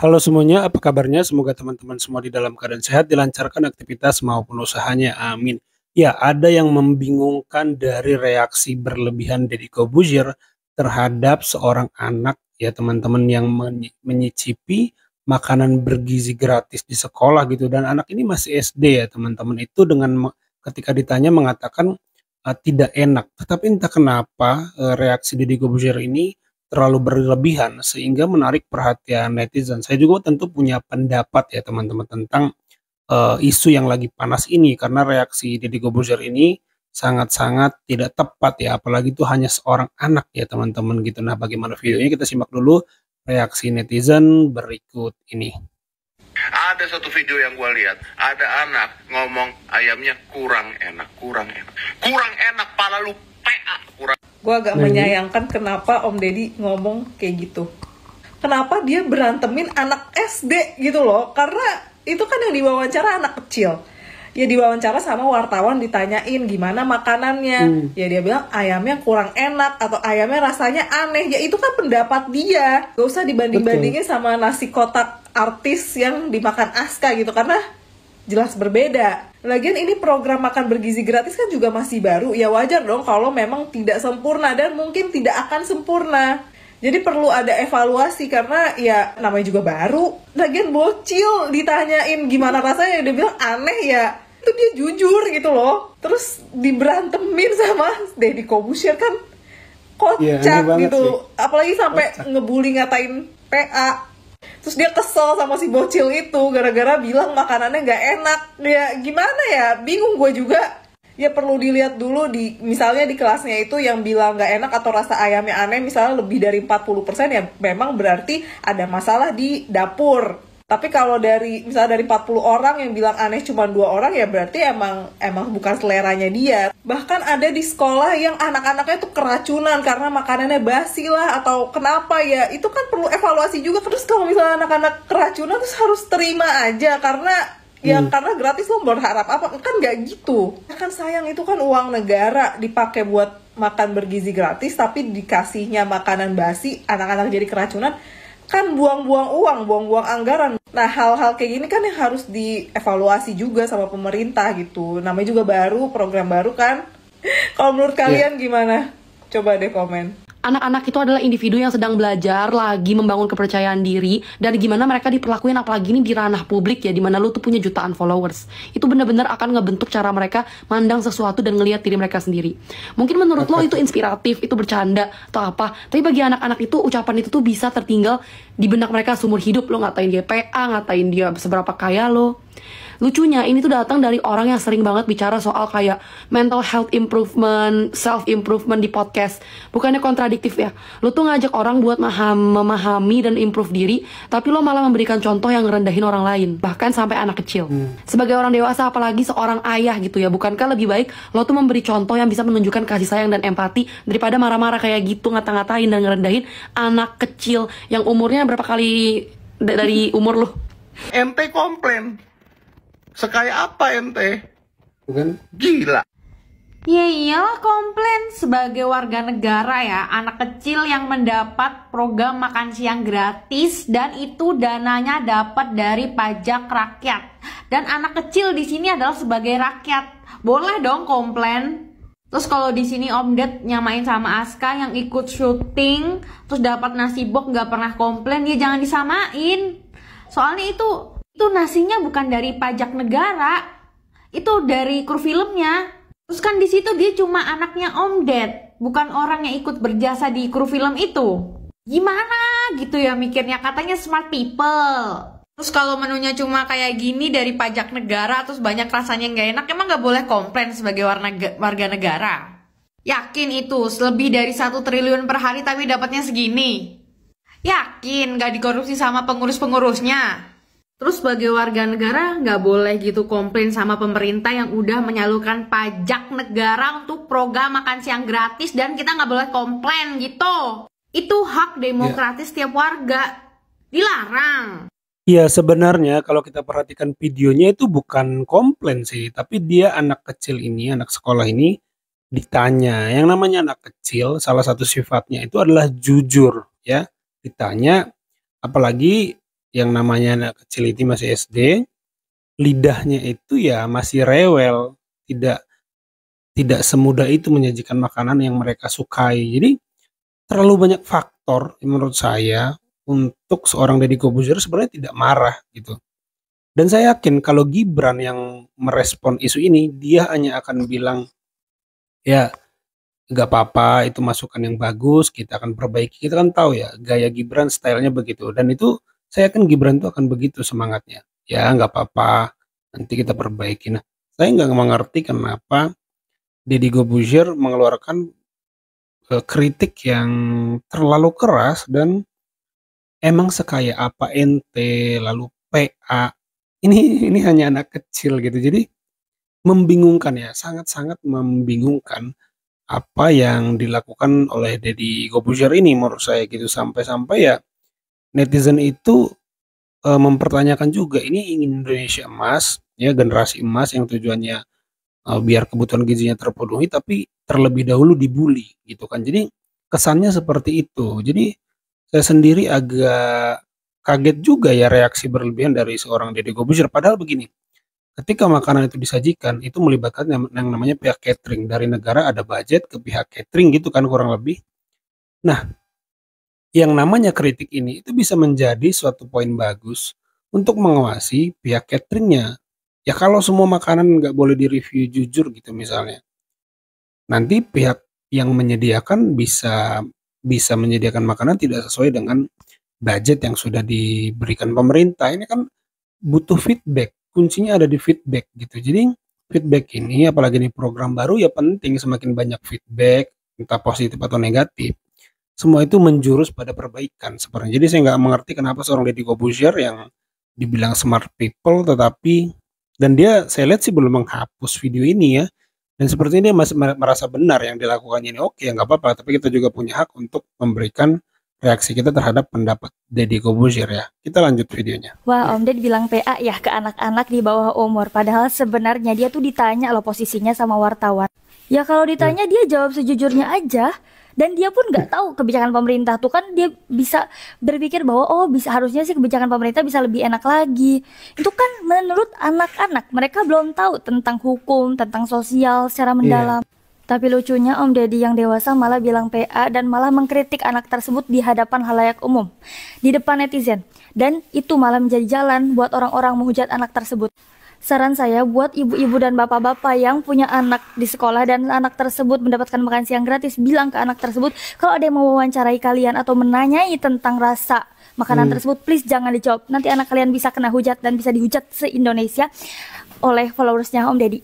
Halo semuanya, apa kabarnya? Semoga teman-teman semua di dalam keadaan sehat, dilancarkan aktivitas maupun usahanya. Amin. Ya, ada yang membingungkan dari reaksi berlebihan Deddy Corbuzier terhadap seorang anak ya teman-teman yang menyicipi makanan bergizi gratis di sekolah gitu, dan anak ini masih SD ya teman-teman, itu dengan ketika ditanya mengatakan tidak enak. Tetapi entah kenapa reaksi Deddy Corbuzier ini terlalu berlebihan sehingga menarik perhatian netizen. Saya juga tentu punya pendapat ya teman-teman tentang isu yang lagi panas ini, karena reaksi Deddy Corbuzier ini sangat-sangat tidak tepat ya, apalagi itu hanya seorang anak ya teman-teman gitu. Nah, bagaimana videonya, kita simak dulu reaksi netizen berikut ini. Ada satu video yang gue lihat, ada anak ngomong ayamnya kurang enak, pala lu PA kurang. Gue agak menyayangkan kenapa Om Deddy ngomong kayak gitu. Kenapa dia berantemin anak SD gitu loh? Karena itu kan yang diwawancara anak kecil. Ya diwawancara sama wartawan, ditanyain gimana makanannya. Ya dia bilang ayamnya kurang enak atau ayamnya rasanya aneh. Ya itu kan pendapat dia. Gak usah dibanding-bandingin sama nasi kotak artis yang dimakan Aska gitu, karena jelas berbeda. Lagian ini program makan bergizi gratis kan juga masih baru. Ya wajar dong kalau memang tidak sempurna dan mungkin tidak akan sempurna. Jadi perlu ada evaluasi karena ya namanya juga baru. Lagian bocil ditanyain gimana rasanya, dia bilang aneh ya. Itu dia jujur gitu loh. Terus diberantemin sama Deddy Corbuzier kan kocak gitu. Sih. Apalagi sampai ngebully ngatain PA. Terus dia kesel sama si bocil itu gara-gara bilang makanannya nggak enak. Ya gimana ya, bingung gue juga. Ya perlu dilihat dulu misalnya di kelasnya itu yang bilang nggak enak atau rasa ayamnya aneh misalnya lebih dari 40%, ya memang berarti ada masalah di dapur. Tapi kalau misalnya dari 40 orang yang bilang aneh cuma 2 orang, ya berarti emang bukan seleranya dia. Bahkan ada di sekolah yang anak-anaknya tuh keracunan karena makanannya basi lah atau kenapa ya. Itu kan perlu evaluasi juga. Terus kalau misalnya anak-anak keracunan terus harus terima aja karena karena gratis, lo berharap apa? Kan nggak gitu. Kan sayang, itu kan uang negara dipakai buat makan bergizi gratis, tapi dikasihnya makanan basi, anak-anak jadi keracunan. Kan buang-buang uang, buang-buang anggaran. Nah, hal-hal kayak gini kan yang harus dievaluasi juga sama pemerintah gitu. Namanya juga baru, program baru kan. Kalau menurut kalian gimana? Coba deh komen. Anak-anak itu adalah individu yang sedang belajar, lagi membangun kepercayaan diri, dan gimana mereka diperlakuin, apalagi ini di ranah publik ya, dimana lu tuh punya jutaan followers. Itu benar-benar akan ngebentuk cara mereka mandang sesuatu dan ngelihat diri mereka sendiri. Mungkin menurut lo itu inspiratif, itu bercanda, atau apa, tapi bagi anak-anak itu, ucapan itu tuh bisa tertinggal di benak mereka seumur hidup. Lo ngatain dia PA, ngatain dia seberapa kaya lo. Lucunya ini tuh datang dari orang yang sering banget bicara soal kayak mental health improvement, self improvement di podcast. Bukannya kontradiktif ya? Lu tuh ngajak orang buat memahami dan improve diri, tapi lo malah memberikan contoh yang ngerendahin orang lain, bahkan sampai anak kecil. Sebagai orang dewasa, apalagi seorang ayah gitu ya, bukankah lebih baik lo tuh memberi contoh yang bisa menunjukkan kasih sayang dan empati daripada marah-marah kayak gitu, ngata-ngatain dan ngerendahin anak kecil yang umurnya berapa kali dari umur lo? Ente komplain. Sekaya apa ente? Bukan? Gila. Ya iyalah komplain sebagai warga negara ya, anak kecil yang mendapat program makan siang gratis dan itu dananya dapat dari pajak rakyat. Dan anak kecil di sini adalah sebagai rakyat. Boleh dong komplain. Terus kalau di sini Om Ded nyamain sama Aska yang ikut syuting terus dapat nasi box nggak pernah komplain, ya jangan disamain. Soalnya itu nasinya bukan dari pajak negara, itu dari kru filmnya. Terus kan di situ dia cuma anaknya Om Ded, bukan orang yang ikut berjasa di kru film itu. Gimana gitu ya mikirnya, katanya smart people. Terus kalau menunya cuma kayak gini dari pajak negara, terus banyak rasanya nggak enak, emang nggak boleh komplain sebagai warga negara? Yakin itu lebih dari 1 triliun per hari tapi dapatnya segini? Yakin nggak dikorupsi sama pengurus-pengurusnya? Terus sebagai warga negara nggak boleh gitu komplain sama pemerintah yang udah menyalurkan pajak negara untuk program makan siang gratis dan kita nggak boleh komplain gitu. Itu hak demokratis tiap warga. Dilarang. Ya sebenarnya kalau kita perhatikan videonya itu bukan komplain sih, tapi dia anak kecil ini, anak sekolah ini ditanya. Yang namanya anak kecil, salah satu sifatnya itu adalah jujur ya. Ditanya, apalagi yang namanya anak kecil itu masih SD, lidahnya itu ya masih rewel, tidak semudah itu menyajikan makanan yang mereka sukai. Jadi terlalu banyak faktor menurut saya untuk seorang Deddy Corbuzier sebenarnya tidak marah gitu. Dan saya yakin kalau Gibran yang merespon isu ini, dia hanya akan bilang, ya nggak apa-apa, itu masukan yang bagus, kita akan perbaiki. Kita kan tahu ya, gaya Gibran stylenya begitu. Dan itu saya yakin Gibran itu akan begitu semangatnya. Ya nggak apa-apa, nanti kita perbaiki. Nah, saya nggak mengerti kenapa Deddy Corbuzier mengeluarkan kritik yang terlalu keras dan emang sekaya apa ente, lalu PA. Ini hanya anak kecil gitu. Jadi membingungkan ya, sangat-sangat membingungkan apa yang dilakukan oleh Deddy Corbuzier ini menurut saya gitu. Sampai-sampai ya netizen itu mempertanyakan juga, ini ingin Indonesia emas, ya generasi emas yang tujuannya biar kebutuhan gizinya terpenuhi, tapi terlebih dahulu dibully gitu kan. Jadi kesannya seperti itu. Jadi saya sendiri agak kaget juga ya reaksi berlebihan dari seorang Deddy Corbuzier. Padahal begini, ketika makanan itu disajikan, itu melibatkan yang namanya pihak catering. Dari negara ada budget ke pihak catering gitu kan kurang lebih. Nah, yang namanya kritik ini itu bisa menjadi suatu poin bagus untuk mengawasi pihak cateringnya. Ya kalau semua makanan nggak boleh direview jujur gitu misalnya, nanti pihak yang menyediakan bisa menyediakan makanan tidak sesuai dengan budget yang sudah diberikan pemerintah. Ini kan butuh feedback, kuncinya ada di feedback gitu. Jadi feedback ini, apalagi ini program baru, ya penting. Semakin banyak feedback, entah positif atau negatif, semua itu menjurus pada perbaikan sebenarnya. Jadi saya nggak mengerti kenapa seorang Deddy Corbuzier yang dibilang smart people, tetapi dan dia saya lihat sih belum menghapus video ini ya. Dan sepertinya dia masih merasa benar yang dilakukannya ini. Oke, nggak apa-apa. Tapi kita juga punya hak untuk memberikan reaksi kita terhadap pendapat Deddy Corbuzier ya. Kita lanjut videonya. Wah, Om Ded bilang PA ya ke anak-anak di bawah umur. Padahal sebenarnya dia tuh ditanya loh posisinya sama wartawan. Ya kalau ditanya dia jawab sejujurnya aja. Dan dia pun nggak tahu kebijakan pemerintah tuh kan dia bisa berpikir bahwa oh bisa harusnya sih kebijakan pemerintah bisa lebih enak lagi. Itu kan menurut anak-anak mereka belum tahu tentang hukum, tentang sosial secara mendalam. Tapi lucunya Om Deddy yang dewasa malah bilang PA dan malah mengkritik anak tersebut di hadapan halayak umum, di depan netizen. Dan itu malah menjadi jalan buat orang-orang menghujat anak tersebut. Saran saya buat ibu-ibu dan bapak-bapak yang punya anak di sekolah dan anak tersebut mendapatkan makan siang gratis, bilang ke anak tersebut kalau ada yang mau mewawancarai kalian atau menanyai tentang rasa makanan tersebut, please jangan dijawab. Nanti anak kalian bisa kena hujat dan bisa dihujat se-Indonesia oleh followersnya Om Deddy.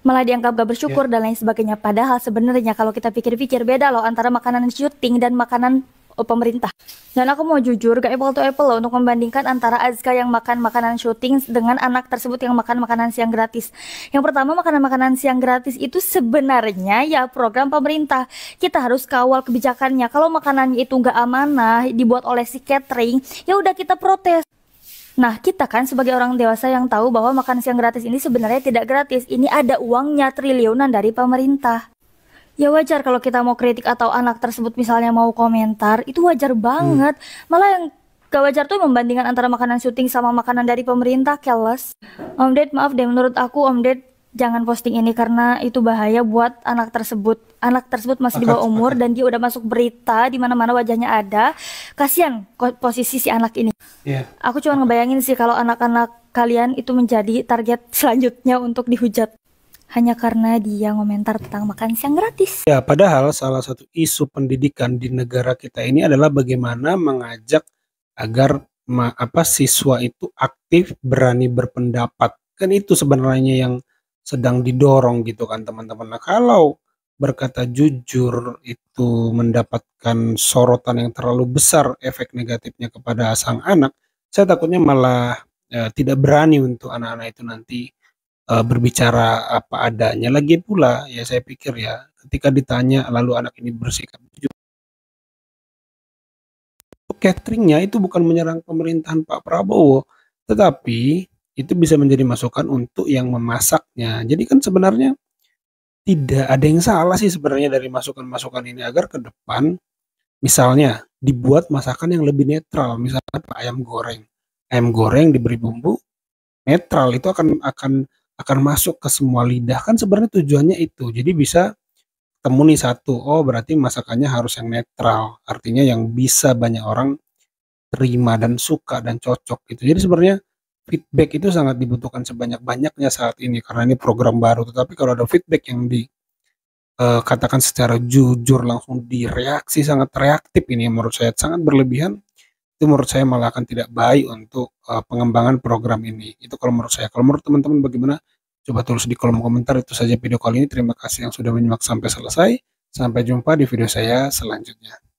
Malah dianggap gak bersyukur dan lain sebagainya. Padahal sebenarnya kalau kita pikir-pikir beda loh antara makanan syuting dan makanan pemerintah. Dan aku mau jujur gak apple to apple loh untuk membandingkan antara Azka yang makan makanan syuting dengan anak tersebut yang makan makanan siang gratis. Yang pertama, makanan-makanan siang gratis itu sebenarnya ya program pemerintah. Kita harus kawal kebijakannya. Kalau makanannya itu gak amanah dibuat oleh si catering, ya udah kita protes. Nah, kita kan sebagai orang dewasa yang tahu bahwa makan siang gratis ini sebenarnya tidak gratis. Ini ada uangnya triliunan dari pemerintah. Ya wajar kalau kita mau kritik atau anak tersebut misalnya mau komentar, itu wajar banget. Malah yang gak wajar tuh membandingkan antara makanan syuting sama makanan dari pemerintah, keles. Om Ded, maaf deh, menurut aku Om Ded jangan posting ini karena itu bahaya buat anak tersebut. Anak tersebut masih di bawah umur dan dia udah masuk berita di mana-mana wajahnya ada. Kasian posisi si anak ini. Aku cuma ngebayangin sih kalau anak-anak kalian itu menjadi target selanjutnya untuk dihujat. Hanya karena dia ngomentar tentang makan siang gratis. Ya, padahal salah satu isu pendidikan di negara kita ini adalah bagaimana mengajak agar siswa itu aktif, berani berpendapat. Kan itu sebenarnya yang sedang didorong gitu kan teman-teman. Nah, kalau berkata jujur itu mendapatkan sorotan yang terlalu besar efek negatifnya kepada sang anak, saya takutnya malah tidak berani untuk anak-anak itu nanti berbicara apa adanya. Lagi pula ya saya pikir ya ketika ditanya lalu anak ini bersikap jujur, cateringnya itu bukan menyerang pemerintahan Pak Prabowo, tetapi itu bisa menjadi masukan untuk yang memasaknya. Jadi kan sebenarnya tidak ada yang salah sih sebenarnya dari masukan-masukan ini agar ke depan misalnya dibuat masakan yang lebih netral, misalnya ayam goreng ayam goreng diberi bumbu netral, itu akan masuk ke semua lidah, kan sebenarnya tujuannya itu. Jadi bisa temu nih satu, oh berarti masakannya harus yang netral, artinya yang bisa banyak orang terima dan suka dan cocok gitu. Jadi sebenarnya feedback itu sangat dibutuhkan sebanyak-banyaknya saat ini karena ini program baru. Tetapi kalau ada feedback yang katakan secara jujur langsung direaksi sangat reaktif, ini yang menurut saya sangat berlebihan. Itu menurut saya malah akan tidak baik untuk pengembangan program ini. Itu kalau menurut saya. Kalau menurut teman-teman bagaimana? Coba tulis di kolom komentar. Itu saja video kali ini. Terima kasih yang sudah menyimak sampai selesai. Sampai jumpa di video saya selanjutnya.